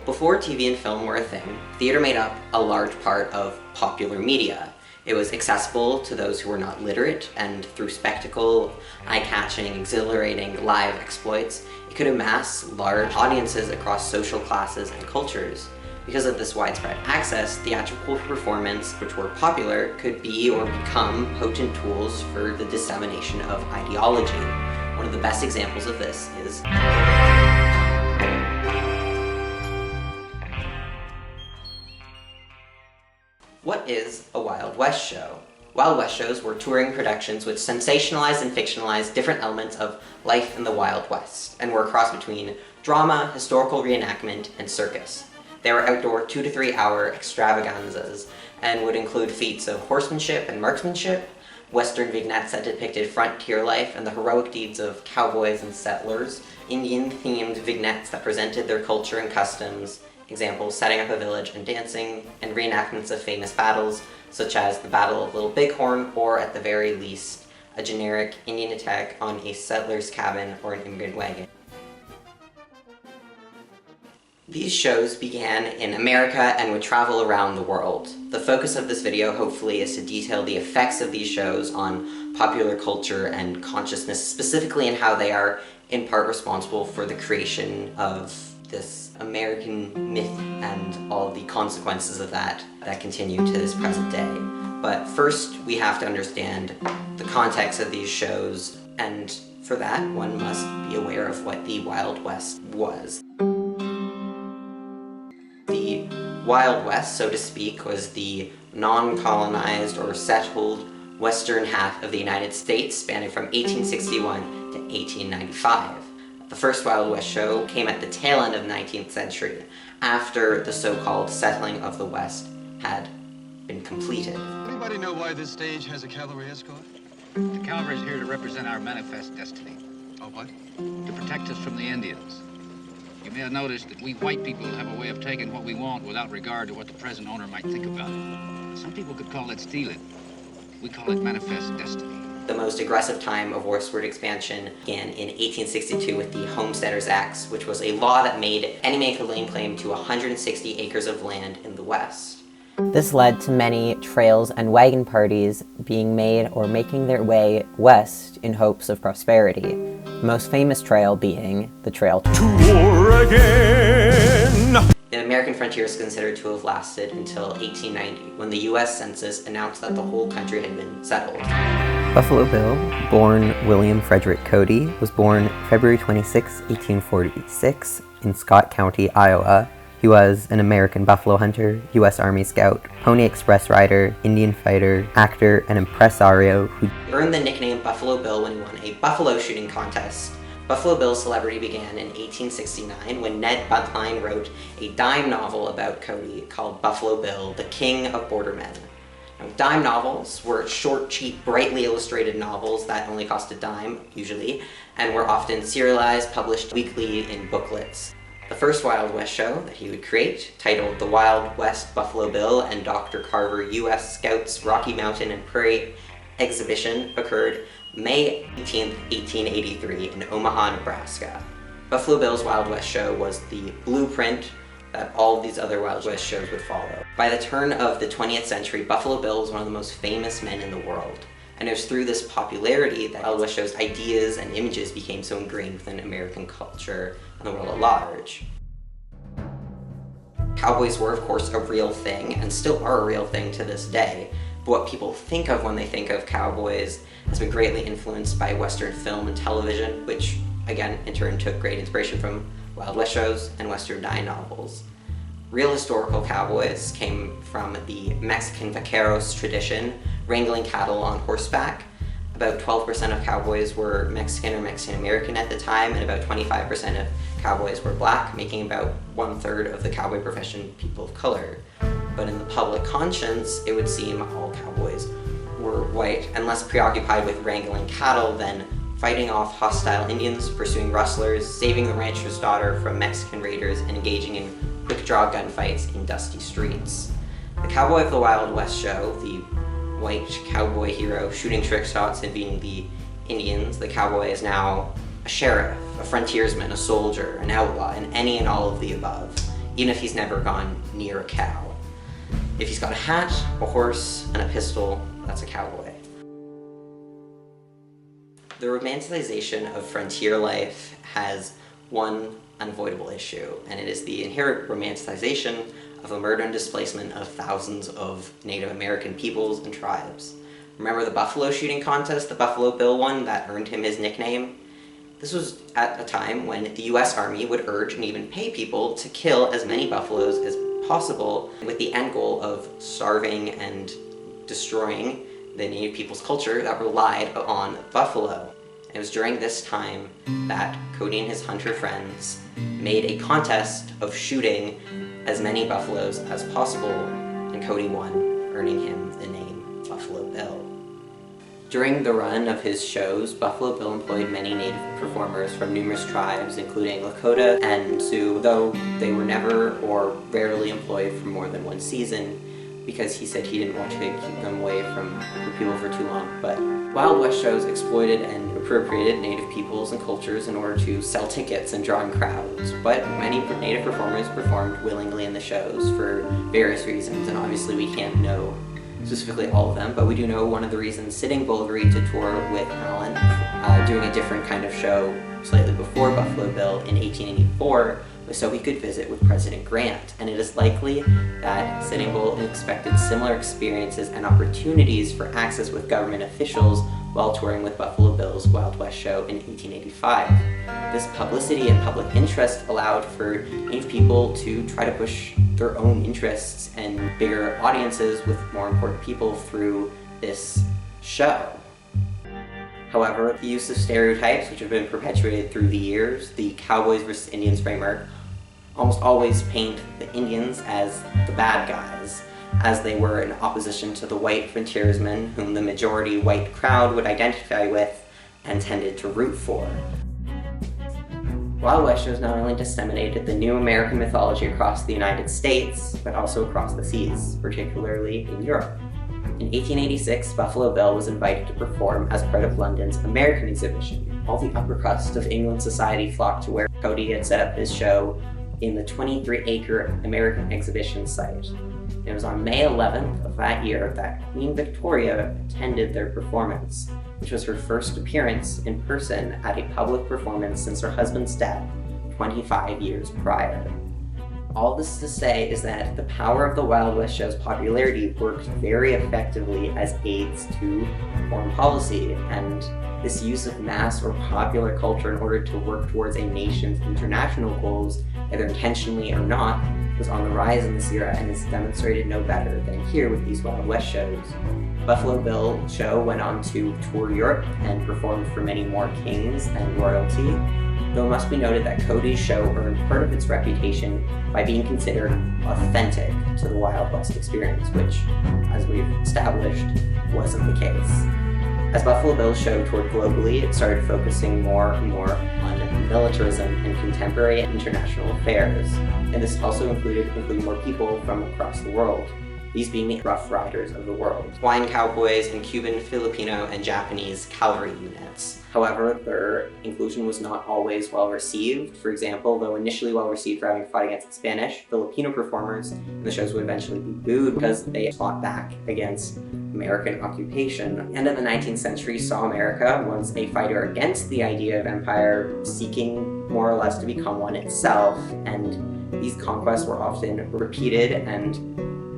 Before TV and film were a thing, theater made up a large part of popular media. It was accessible to those who were not literate, and through spectacle, eye-catching, exhilarating live exploits, it could amass large audiences across social classes and cultures. Because of this widespread access, theatrical performance, which were popular, could be or become potent tools for the dissemination of ideology. One of the best examples of this is what is a Wild West show? Wild West shows were touring productions which sensationalized and fictionalized different elements of life in the Wild West, and were a cross between drama, historical reenactment, and circus. They were outdoor 2 to 3 hour extravaganzas, and would include feats of horsemanship and marksmanship, Western vignettes that depicted frontier life and the heroic deeds of cowboys and settlers, Indian-themed vignettes that presented their culture and customs, examples setting up a village and dancing, and reenactments of famous battles, such as the Battle of Little Bighorn, or at the very least, a generic Indian attack on a settler's cabin or an immigrant wagon. These shows began in America and would travel around the world. The focus of this video, hopefully, is to detail the effects of these shows on popular culture and consciousness, specifically in how they are in part responsible for the creation of this American myth and all the consequences of that continue to this present day. But first, we have to understand the context of these shows, and for that, one must be aware of what the Wild West was. The Wild West, so to speak, was the non-colonized or settled western half of the United States, spanning from 1861 to 1895. The first Wild West show came at the tail end of the 19th century, after the so-called settling of the West had been completed. Anybody know why this stage has a cavalry escort? The cavalry is here to represent our manifest destiny. Oh, what? To protect us from the Indians. You may have noticed that we white people have a way of taking what we want without regard to what the present owner might think about it. Some people could call it stealing. We call it manifest destiny. The most aggressive time of westward expansion began in 1862 with the Homesteaders Acts, which was a law that made any man could lay claim to 160 acres of land in the West. This led to many trails and wagon parties being made or making their way west in hopes of prosperity. The most famous trail being the Trail to Oregon. The American frontier is considered to have lasted until 1890, when the U.S. Census announced that the whole country had been settled. Buffalo Bill, born William Frederick Cody, was born February 26, 1846, in Scott County, Iowa. He was an American buffalo hunter, U.S. Army Scout, Pony Express rider, Indian fighter, actor, and impresario who earned the nickname Buffalo Bill when he won a buffalo shooting contest. Buffalo Bill's celebrity began in 1869 when Ned Buntline wrote a dime novel about Cody called Buffalo Bill, the King of Bordermen. Now, dime novels were short, cheap, brightly illustrated novels that only cost a dime, usually, and were often serialized, published weekly in booklets. The first Wild West show that he would create, titled The Wild West Buffalo Bill and Dr. Carver U.S. Scouts Rocky Mountain and Prairie Exhibition, occurred May 18, 1883 in Omaha, Nebraska. Buffalo Bill's Wild West show was the blueprint that all of these other Wild West shows would follow. By the turn of the 20th century, Buffalo Bill was one of the most famous men in the world. And it was through this popularity that Wild West show's ideas and images became so ingrained within American culture and the world at large. Cowboys were, of course, a real thing, and still are a real thing to this day. But what people think of when they think of cowboys has been greatly influenced by Western film and television, which, again, in turn took great inspiration from Wild West shows and Western dime novels. Real historical cowboys came from the Mexican vaqueros tradition, wrangling cattle on horseback. About 12% of cowboys were Mexican or Mexican-American at the time, and about 25% of cowboys were black, making about 1/3 of the cowboy profession people of color. But in the public conscience, it would seem all cowboys were white and less preoccupied with wrangling cattle than fighting off hostile Indians, pursuing rustlers, saving the rancher's daughter from Mexican raiders, and engaging in quick-draw gunfights in dusty streets. The Cowboy of the Wild West show, the white cowboy hero shooting trick shots and beating the Indians, the cowboy is now a sheriff, a frontiersman, a soldier, an outlaw, and any and all of the above, even if he's never gone near a cow. If he's got a hat, a horse, and a pistol, that's a cowboy. The romanticization of frontier life has one unavoidable issue, and it is the inherent romanticization of the murder and displacement of thousands of Native American peoples and tribes. Remember the buffalo shooting contest the Buffalo Bill won that earned him his nickname? This was at a time when the US Army would urge and even pay people to kill as many buffaloes as possible with the end goal of starving and destroying the Native people's culture that relied on buffalo. It was during this time that Cody and his hunter friends made a contest of shooting as many buffaloes as possible, and Cody won, earning him the name Buffalo Bill. During the run of his shows, Buffalo Bill employed many Native performers from numerous tribes, including Lakota and Sioux, though they were never or rarely employed for more than one season, because he said he didn't want to keep them away from people for too long. But Wild West shows exploited and appropriated Native peoples and cultures in order to sell tickets and draw in crowds. But many Native performers performed willingly in the shows for various reasons, and obviously we can't know specifically all of them, but we do know one of the reasons Sitting Bull agreed to tour with Allen, doing a different kind of show slightly before Buffalo Bill in 1884, was so he could visit with President Grant, and it is likely that Sitting Bull expected similar experiences and opportunities for access with government officials while touring with Buffalo Bill's Wild West show in 1885. This publicity and public interest allowed for Native people to try to push their own interests and bigger audiences with more important people through this show. However, the use of stereotypes, which have been perpetuated through the years, the Cowboys versus Indians framework, almost always paint the Indians as the bad guys, as they were in opposition to the white frontiersmen whom the majority white crowd would identify with and tended to root for. Wild West shows not only disseminated the new American mythology across the United States, but also across the seas, particularly in Europe. In 1886, Buffalo Bill was invited to perform as part of London's Americanization. All the upper crust of England society flocked to where Cody had set up his show in the 23-acre American exhibition site. It was on May 11th of that year that Queen Victoria attended their performance, which was her first appearance in person at a public performance since her husband's death 25 years prior. All this to say is that the power of the Wild West show's popularity worked very effectively as aids to foreign policy, and this use of mass or popular culture in order to work towards a nation's international goals, either intentionally or not, was on the rise in this era and is demonstrated no better than here with these Wild West shows. Buffalo Bill show went on to tour Europe and performed for many more kings and royalty, though it must be noted that Cody's show earned part of its reputation by being considered authentic to the Wild West experience, which, as we've established, wasn't the case. As Buffalo Bill's show toured globally, it started focusing more and more on militarism and contemporary international affairs, and this also included more people from across the world, these being the Rough Riders of the world, Hawaiian cowboys and Cuban, Filipino, and Japanese cavalry units. However, their inclusion was not always well received. For example, though initially well received for having fought against the Spanish, Filipino performers in the shows would eventually be booed because they fought back against American occupation. End of the 19th century saw America once a fighter against the idea of empire, seeking more or less to become one itself, and these conquests were often repeated and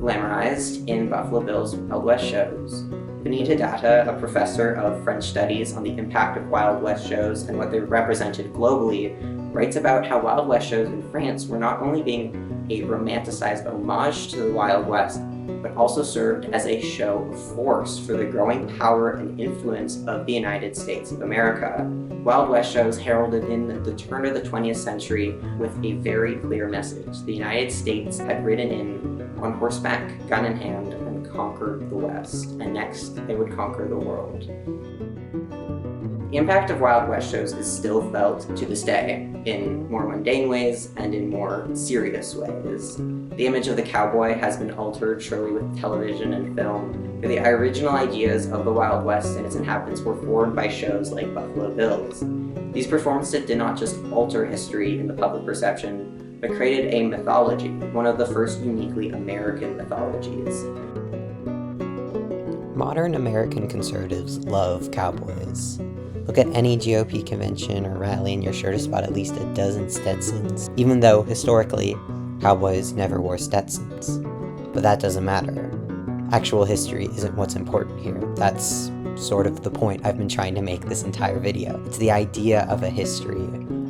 glamorized in Buffalo Bill's Wild West shows. Benita Data, a professor of French studies on the impact of Wild West shows and what they represented globally, writes about how Wild West shows in France were not only being a romanticized homage to the Wild West, but also served as a show of force for the growing power and influence of the United States of America. Wild West shows heralded in the turn of the 20th century with a very clear message. The United States had ridden in on horseback, gun in hand, and conquered the West, and next they would conquer the world. The impact of Wild West shows is still felt to this day, in more mundane ways and in more serious ways. The image of the cowboy has been altered surely with television and film, but the original ideas of the Wild West and its inhabitants were formed by shows like Buffalo Bills. These performances did not just alter history in the public perception, but created a mythology, one of the first uniquely American mythologies. Modern American conservatives love cowboys. Look at any GOP convention or rally and you're sure to spot at least a dozen Stetsons, even though, historically, cowboys never wore Stetsons. But that doesn't matter. Actual history isn't what's important here. That's sort of the point I've been trying to make this entire video. It's the idea of a history,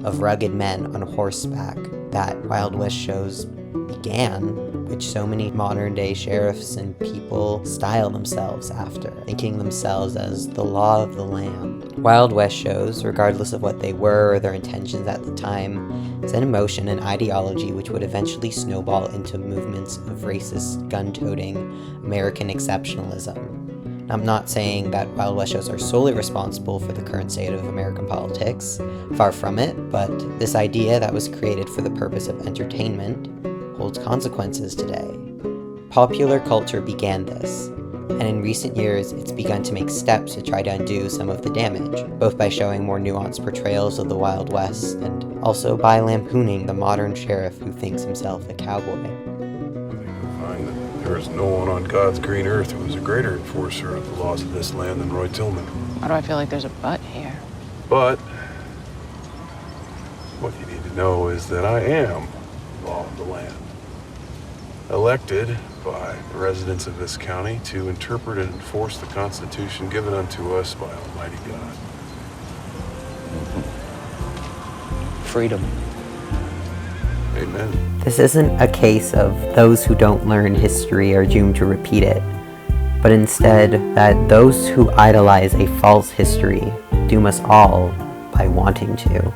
of rugged men on horseback, that Wild West shows began, which so many modern-day sheriffs and people style themselves after, thinking themselves as the law of the land. Wild West shows, regardless of what they were or their intentions at the time, set in motion an ideology which would eventually snowball into movements of racist, gun-toting American exceptionalism. I'm not saying that Wild West shows are solely responsible for the current state of American politics, far from it, but this idea that was created for the purpose of entertainment holds consequences today. Popular culture began this, and in recent years it's begun to make steps to try to undo some of the damage, both by showing more nuanced portrayals of the Wild West and also by lampooning the modern sheriff who thinks himself a cowboy. Find that there is no one on God's green earth who is a greater enforcer of the laws of this land than Roy Tillman. Why do I feel like there's a but here? But what you need to know is that I am law of the land, elected by the residents of this county to interpret and enforce the Constitution given unto us by Almighty God. Freedom. Amen. This isn't a case of those who don't learn history are doomed to repeat it, but instead that those who idolize a false history doom us all by wanting to.